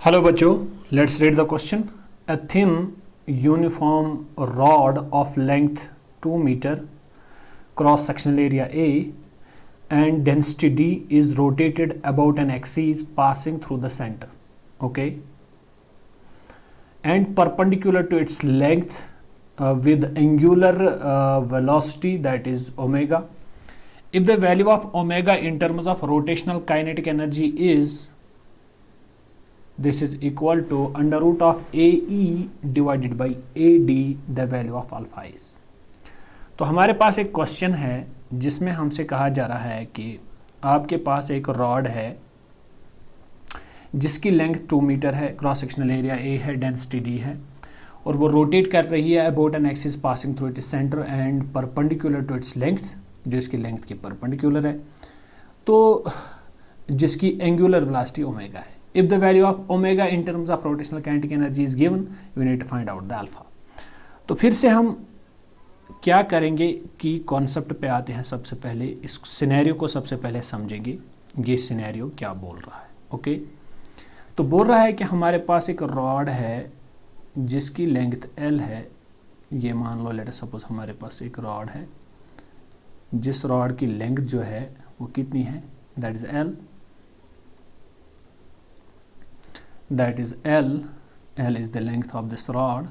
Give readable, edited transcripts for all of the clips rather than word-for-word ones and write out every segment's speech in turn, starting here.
Hello बच्चों, let's read the question. A thin uniform rod of length 2 meter, cross sectional area A and density D is rotated about an axis passing through the center, okay, and perpendicular to its length with angular velocity, that is omega. If the value of omega in terms of rotational kinetic energy is, this is equal to under root of AE divided by AD, the value of alpha is. तो हमारे पास एक question है जिसमें हमसे कहा जा रहा है कि आपके पास एक रॉड है जिसकी लेंथ 2 मीटर है, क्रॉस सेक्शनल एरिया A है, डेंसिटी D है, और वो रोटेट कर रही है about an axis passing through its centre and perpendicular to its length, जो इसकी लेंथ के परपेंडिकुलर है, तो जिसकी एंगुलर वेलोसिटी ओमेगा है. If the value of omega in terms of rotational kinetic energy is given, we need to find out the alpha. तो फिर से हम क्या करेंगे कि कॉन्सेप्ट पे आते हैं. सबसे पहले इस सिनेरियो को सबसे पहले समझेंगे. ये सिनेरियो क्या बोल रहा है. ओके, तो बोल रहा है कि हमारे पास एक रॉड है जिसकी लेंथ L है. ये मान लो, लेट सपोज हमारे पास एक रॉड है जिस रॉड की लेंथ जो है वो कितनी है, that is L. That is L. L is the length of this rod.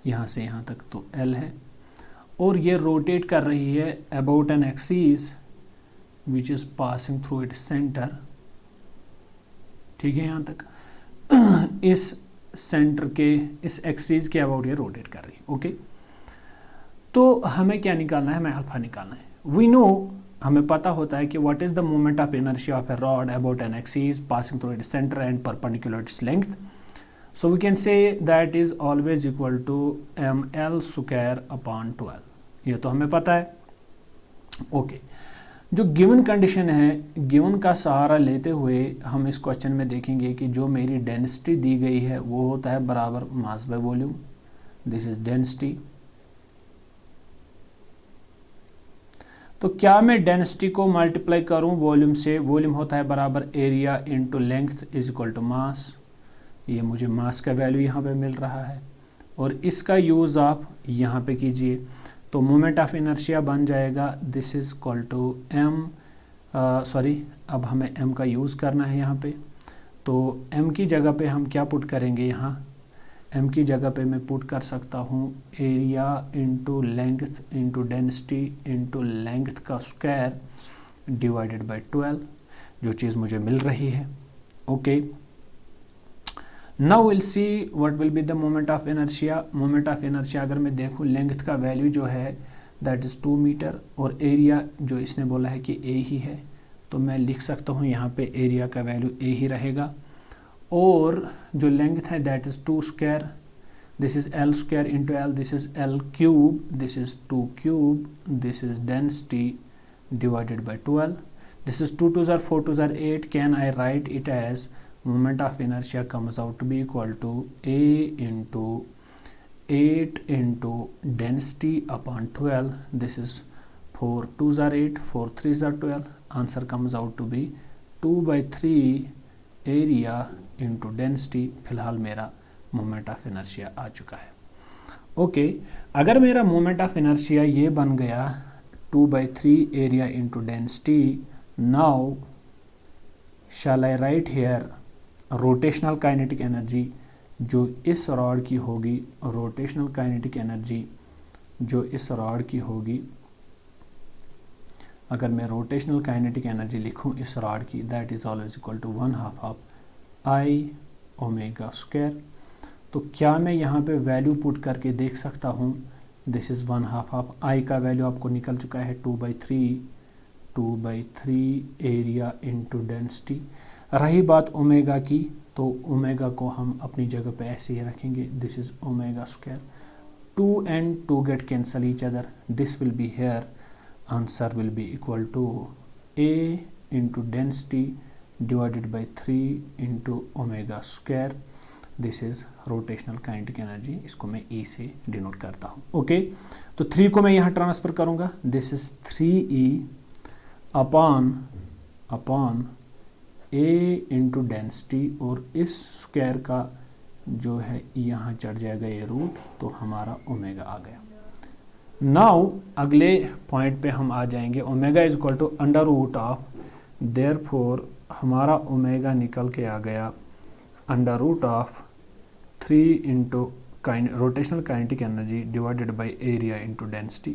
यहाँ से यहाँ तक तो L है, और ये रोटेट कर रही है about an axis which is passing through its center. ठीक है, यहाँ तक इस सेंटर के, इस एक्सिस के अबाउट ये रोटेट कर रही है. ओके, तो हमें क्या निकालना है, हमें अल्फा निकालना है. वी नो, हमें पता होता है कि what is the moment of inertia of a rod about an axis passing through its centre and perpendicular its length. So we can say that is always equal to ml square upon 12. ये तो हमें पता है. Okay, जो given condition है, given का सहारा लेते हुए हम इस क्वेश्चन में देखेंगे कि जो मेरी डेंसिटी दी गई है वो होता है बराबर mass by volume. This is density. तो क्या मैं डेंसिटी को मल्टीप्लाई करूं वॉल्यूम से, वॉल्यूम होता है बराबर area into length is equal to mass. ये मुझे मास का वैल्यू यहाँ पे मिल रहा है, और इसका यूज़ आप यहाँ पे कीजिए तो मोमेंट ऑफ इनर्शिया बन जाएगा this is equal to m, sorry, अब हमें m का यूज़ करना है यहाँ पे. तो m की जगह पे हम क्या पुट करेंगे, यहाँ m की जगह पे मैं पुट कर सकता हूँ area into length into density into length का स्क्वायर डिवाइडेड बाय 12, जो चीज़ मुझे मिल रही है. Okay, now will see what will be the moment of inertia. Moment of inertia अगर मैं देखूँ, लेंथ का वैल्यू जो है दैट इज़ 2 मीटर, और एरिया जो इसने बोला है कि A ही है, तो मैं लिख सकता हूँ यहाँ पे एरिया का वैल्यू A ही रहेगा, और जो लेंथ है that is 2 square, this is L square into L, this is L cube, this is 2 cube, this is density divided by 12. This is 2 2s are 4 2s are 8. Can I write it as moment of inertia comes out to be equal to A into 8 into density upon 12. This is 4 2s are 8, 4 3s are 12. Answer comes out to be 2/3 area into density. फिलहाल मेरा moment of inertia आ चुका है. Okay, अगर मेरा moment of inertia ये बन गया 2/3 area into density, now shall I write here rotational kinetic energy जो इस रॉड की होगी, रोटेशनल काइनेटिक एनर्जी जो इस रॉड की होगी, अगर मैं रोटेशनल काइनेटिक एनर्जी लिखूं इस रॉड की, that is always equal to 1/2 of I omega square. तो क्या मैं यहाँ पे वैल्यू पुट करके देख सकता हूँ, दिस इज़ 1/2 ऑफ I का वैल्यू आपको निकल चुका है 2/3 एरिया इंटू डेंसिटी. रही बात ओमेगा की, तो ओमेगा को हम अपनी जगह पे ऐसे ही रखेंगे, this is omega square. 2 and 2 get cancel each other, this will be here. Answer will be equal to A into density divided by 3 into omega square. This is rotational kinetic energy. इसको मैं E से denote करता हूँ. Okay, तो 3 को मैं यहाँ transfer करूँगा, this is 3E upon A into density और इस स्क्वायर का जो है यहाँ चढ़ जाएगा ये रूट, तो हमारा ओमेगा आ गया। नाउ अगले पॉइंट पे हम आ जाएंगे, omega is equal to under root of, therefore हमारा ओमेगा निकल के आ गया under root of 3 into rotational kinetic energy divided by area into density.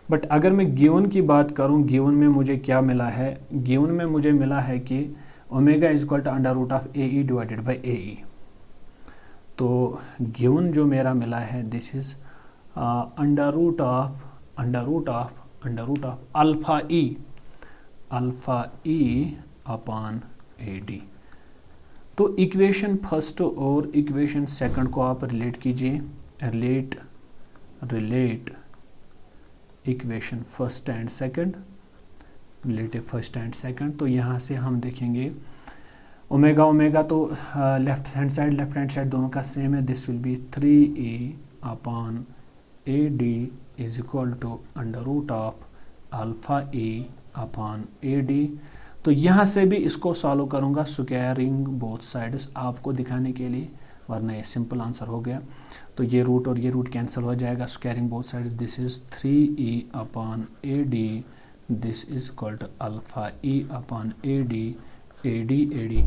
But अगर मैं गिवन की बात करूं, गिवन में मुझे क्या मिला है, गिवन में मुझे मिला है कि omega is equal to under root of A E divided by A E. तो गिवन जो मेरा मिला है this is under root of alpha E upon A D. तो इक्वेशन फर्स्ट और इक्वेशन सेकंड को आप रिलेट कीजिए, relate equation first and second, relative first and second. तो यहाँ से हम देखेंगे ओमेगा तो लेफ्ट हैंड साइड दोनों का सेम है, this will be 3e upon A D is equal to under root of alpha E upon A D. तो यहाँ से भी इसको सॉल्व करूँगा स्क्वायरिंग बोथ साइड्स आपको दिखाने के लिए, वरना ये सिंपल आंसर हो गया। तो ये रूट और ये रूट कैंसिल हो जाएगा, squaring both sides, this is 3e upon A D, this is equal to alpha E upon A D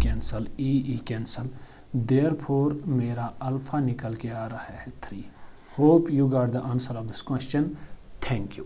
cancel, E cancel, therefore मेरा अल्फा निकल के आ रहा है 3। Hope you got the answer of this question. Thank you.